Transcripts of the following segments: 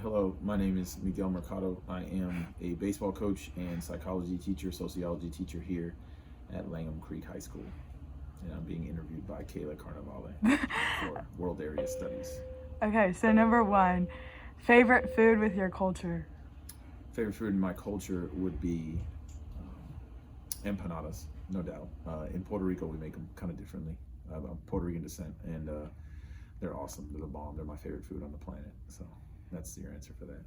Hello, my name is Miguel Mercado. I am a baseball coach and psychology teacher, sociology teacher here at Langham Creek High School. And I'm being interviewed by Kayla Carnavale for World Area Studies. Okay, so number one, favorite food with your culture? Favorite food in my culture would be empanadas, no doubt. In Puerto Rico, we make them kind of differently. I'm of Puerto Rican descent, and they're awesome. They're the bomb. They're my favorite food on the planet. So that's your answer for that.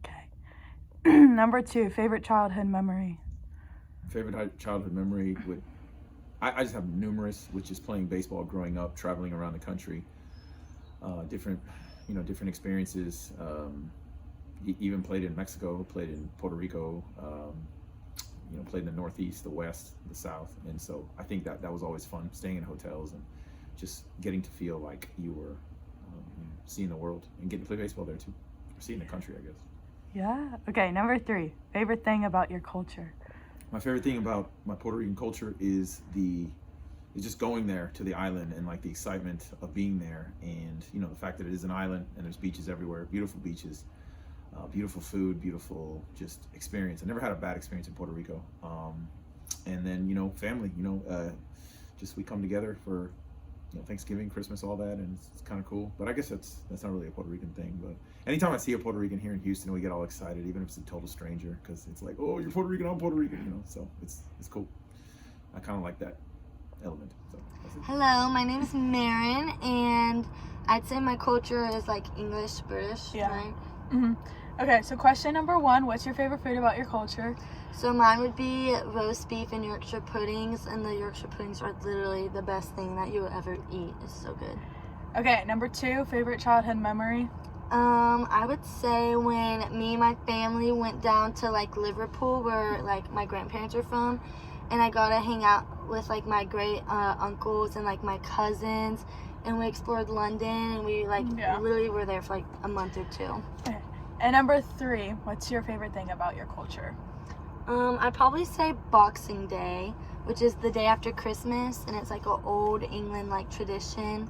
Okay. Number two, favorite childhood memory? Favorite childhood memory would, I just have numerous, which is playing baseball growing up, traveling around the country, different experiences. Even played in Mexico, played in Puerto Rico, played in the Northeast, the West, the South. And so I think that was always fun, staying in hotels and just getting to feel like you were seeing the world and getting to play baseball there too, or seeing the country, I guess. Yeah. Okay, number three, favorite thing about your culture? My favorite thing about my Puerto Rican culture is just going there to the island and like the excitement of being there, and the fact that it is an island and there's beaches everywhere, beautiful beaches, beautiful food, beautiful just experience. I never had a bad experience in Puerto Rico. And then family, just we come together for Thanksgiving, Christmas, all that, and it's kind of cool. But I guess that's not really a Puerto Rican thing. But anytime I see a Puerto Rican here in Houston, we get all excited, even if it's a total stranger, because it's like, oh, you're Puerto Rican, I'm Puerto Rican, so it's cool. I kind of like that element. So that's it. Hello, my name is Marin, and I'd say my culture is like English, British, Yeah. right? Mm-hmm. Okay, so question number one, what's your favorite food about your culture? So mine would be roast beef and Yorkshire puddings, and the Yorkshire puddings are literally the best thing that you would ever eat. It's so good. Okay, number two, favorite childhood memory? I would say when me and my family went down to like Liverpool, where like my grandparents are from, and I got to hang out with like my great uncles and like my cousins, and we explored London, and we literally were there for like a month or two. Okay. And number three, what's your favorite thing about your culture? I'd probably say Boxing Day, which is the day after Christmas, and it's like an old England like tradition,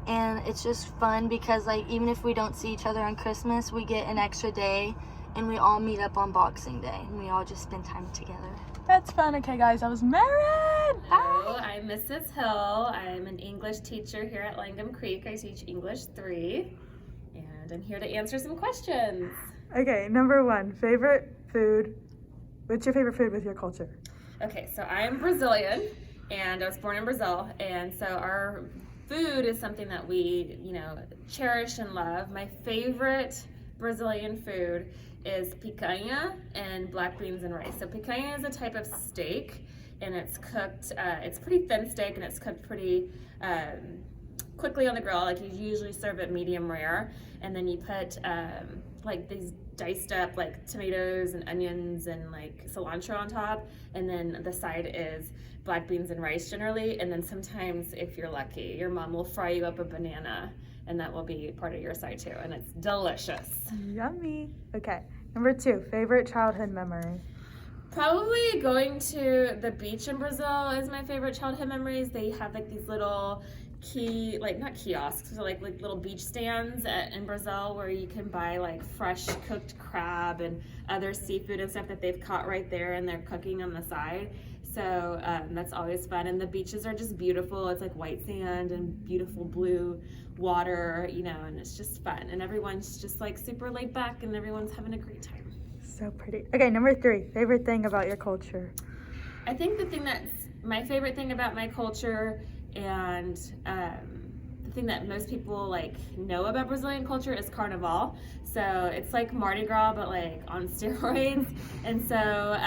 and it's just fun because like even if we don't see each other on Christmas, we get an extra day, and we all meet up on Boxing Day, and we all just spend time together. That's fun. Okay, guys, that was Marin. Hello, I'm Mrs. Hill. I'm an English teacher here at Langham Creek. I teach English 3, and I'm here to answer some questions. Okay, number one, favorite food. What's your favorite food with your culture? Okay, so I'm Brazilian, and I was born in Brazil, and so our food is something that we, cherish and love. My favorite Brazilian food is picanha and black beans and rice. So picanha is a type of steak, and it's cooked, it's pretty thin steak, and it's cooked pretty quickly on the grill. Like you usually serve it medium rare, and then you put like these diced up like tomatoes and onions and like cilantro on top, and then the side is black beans and rice generally, and then sometimes if you're lucky your mom will fry you up a banana, and that will be part of your side too, and it's delicious. Yummy. Okay, number two, favorite childhood memory. Probably going to the beach in Brazil is my favorite childhood memories. They have like these little not kiosks, so like little beach stands in Brazil where you can buy like fresh cooked crab and other seafood and stuff that they've caught right there, and they're cooking on the side. So that's always fun, and the beaches are just beautiful. It's like white sand and beautiful blue water, and it's just fun, and everyone's just like super laid back, and everyone's having a great time. So pretty. Okay, number three, favorite thing about your culture. I think the thing that's my favorite thing about my culture, and the thing that most people like know about Brazilian culture, is Carnival. So it's like Mardi Gras, but like on steroids. And so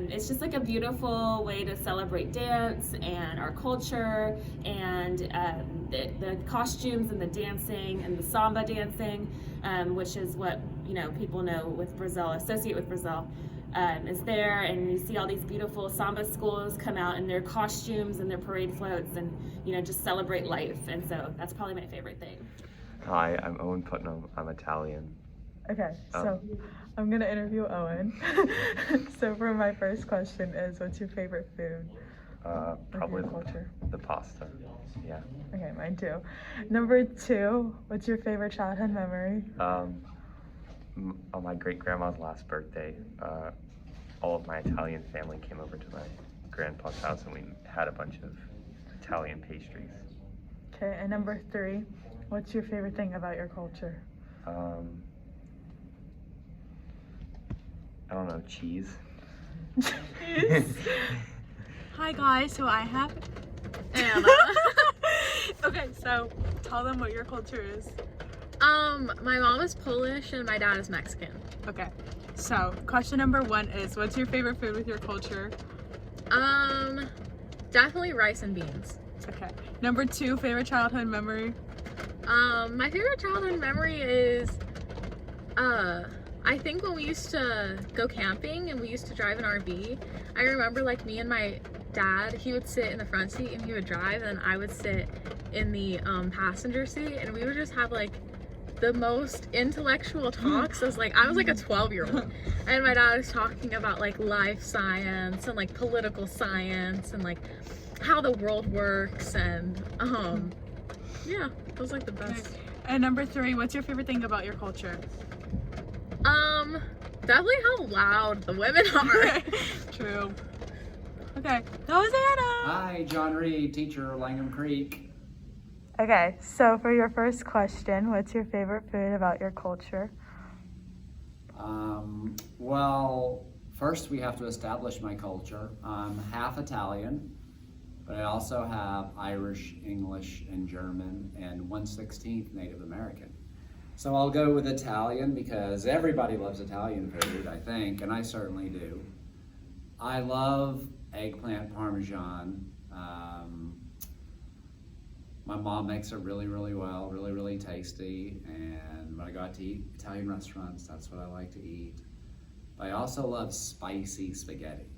it's just like a beautiful way to celebrate dance and our culture, and the costumes and the dancing and the samba dancing, which is what people know with Brazil, associate with Brazil. Is there, and you see all these beautiful samba schools come out in their costumes and their parade floats, and just celebrate life, and so that's probably my favorite thing. Hi, I'm Owen Putnam. I'm Italian. Okay, so I'm gonna interview Owen. So for my first question is, what's your favorite food? Probably your culture. the pasta. Yeah. Okay, mine too. Number two, what's your favorite childhood memory? On my great grandma's last birthday, all of my Italian family came over to my grandpa's house and we had a bunch of Italian pastries. Okay, and number 3, what's your favorite thing about your culture? I don't know, cheese. Hi guys, so I have Anna. Okay, so tell them what your culture is. My mom is Polish and my dad is Mexican. Okay, so question number 1 is, what's your favorite food with your culture? Definitely rice and beans. Okay. Number 2, favorite childhood memory? My favorite childhood memory is, I think when we used to go camping and we used to drive an RV, I remember like me and my dad, he would sit in the front seat and he would drive and I would sit in the passenger seat and we would just have like the most intellectual talks as like, I was like a 12-year-old and my dad was talking about like life science and like political science and like how the world works and yeah, that was like the best. Okay. And number 3, what's your favorite thing about your culture? Definitely how loud the women are. True. Okay, that was Anna. Hi, John Reed, teacher, Langham Creek. Okay, so for your first question, what's your favorite food about your culture? Well, first we have to establish my culture. I'm half Italian, but I also have Irish, English, and German, and 1/16 Native American. So I'll go with Italian because everybody loves Italian food, I think, and I certainly do. I love eggplant parmesan. My mom makes it really, really well, really, really tasty. And when I go out to eat Italian restaurants, that's what I like to eat. But I also love spicy spaghetti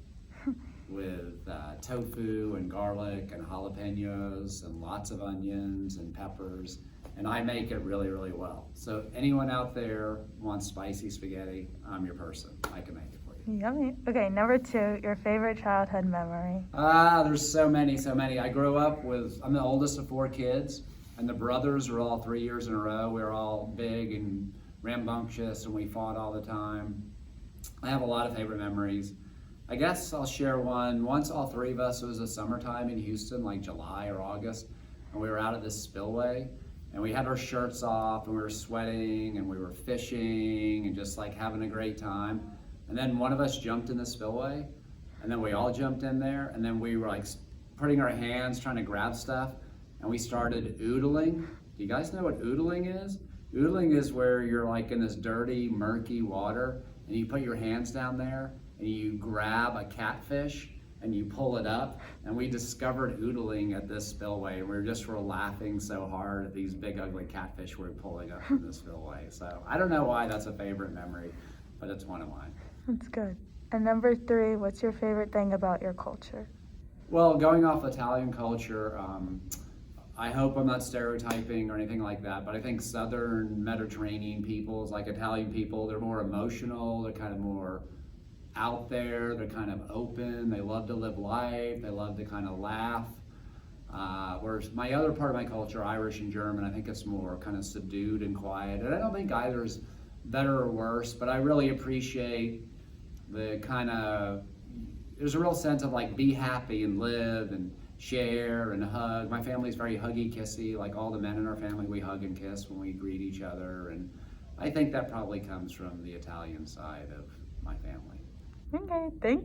with tofu and garlic and jalapenos and lots of onions and peppers. And I make it really, really well. So anyone out there wants spicy spaghetti, I'm your person. I can make it for you. Yummy. Okay, number 2, your favorite childhood memory. There's so many. I grew up I'm the oldest of 4 kids, and the brothers were all 3 years in a row. We were all big and rambunctious, and we fought all the time. I have a lot of favorite memories. I guess I'll share one. Once all 3 of us, it was a summertime in Houston, like July or August, and we were out at this spillway, and we had our shirts off, and we were sweating, and we were fishing, and just like having a great time. And then one of us jumped in the spillway, and then we all jumped in there, and then we were like putting our hands trying to grab stuff, and we started oodling. Do you guys know what oodling is? Oodling is where you're like in this dirty, murky water, and you put your hands down there, and you grab a catfish, and you pull it up, and we discovered oodling at this spillway. We were laughing so hard at these big, ugly catfish we were pulling up from the spillway. So I don't know why that's a favorite memory, but it's one of mine. That's good. And number 3, what's your favorite thing about your culture? Well, going off Italian culture, I hope I'm not stereotyping or anything like that, but I think Southern Mediterranean peoples, like Italian people, they're more emotional, they're kind of more out there, they're kind of open, they love to live life, they love to kind of laugh. Whereas my other part of my culture, Irish and German, I think it's more kind of subdued and quiet. And I don't think either is better or worse, but I really appreciate the kind of, there's a real sense of like be happy and live and share and hug. My family's very huggy kissy, like all the men in our family, we hug and kiss when we greet each other. And I think that probably comes from the Italian side of my family. Okay, thank you.